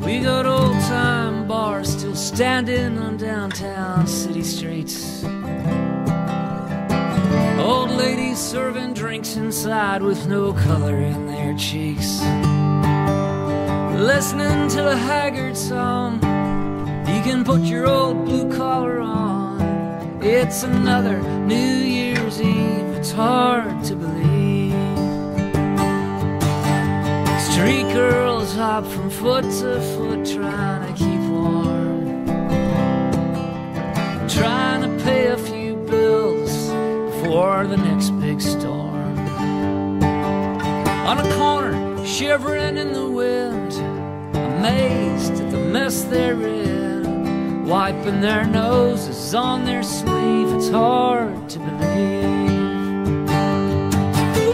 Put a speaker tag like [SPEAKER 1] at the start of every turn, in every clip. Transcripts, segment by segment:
[SPEAKER 1] We got old-time bars still standing on downtown city streets. Old ladies serving drinks inside with no color in their cheeks. Listening to a haggard song, you can put your old blue collar on. It's another New Year's Eve, it's hard to believe. Street girls hop from foot to foot trying to keep warm, trying to pay a few bills before the next big storm. On a corner, shivering in the wind, amazed at the mess they're in, wiping their noses on their sleeve, it's hard to believe.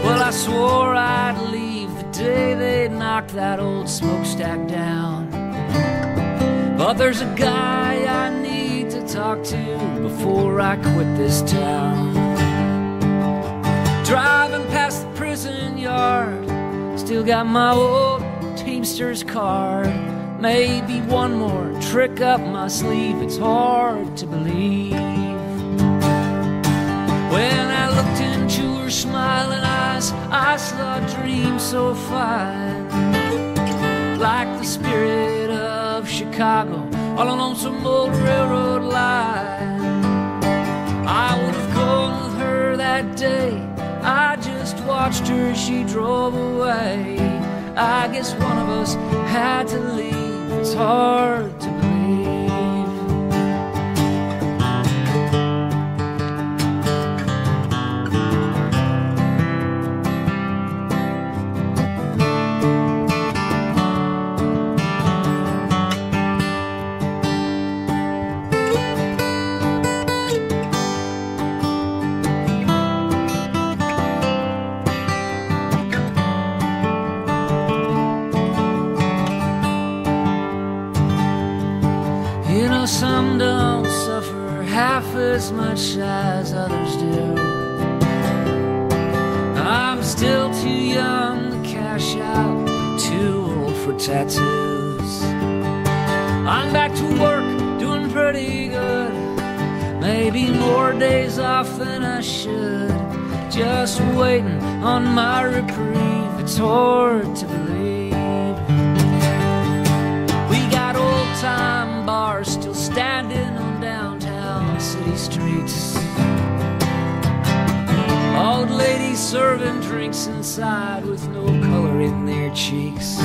[SPEAKER 1] Well, I swore I'd leave the day they knocked that old smokestack down, but there's a guy I need to talk to before I quit this town. Driving past the prison yard, still got my old Teamster's card. Maybe one more trick up my sleeve, it's hard to believe. When I looked into her smiling eyes, I saw a dream so fine, like the spirit of Chicago all along some old railroad line. I would have gone with her that day, I just watched her as she drove away. I guess one of us had to leave, it's hard to believe. Some don't suffer half as much as others do. I'm still too young to cash out, too old for tattoos. I'm back to work, doing pretty good, maybe more days off than I should. Just waiting on my reprieve, it's hard to believe. We got old-time bars still standing on downtown city streets. Old ladies serving drinks inside with no color in their cheeks.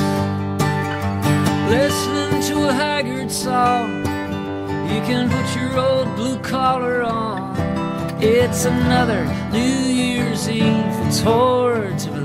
[SPEAKER 1] Listening to a haggard song, you can put your old blue collar on. It's another New Year's Eve, it's hard to believe.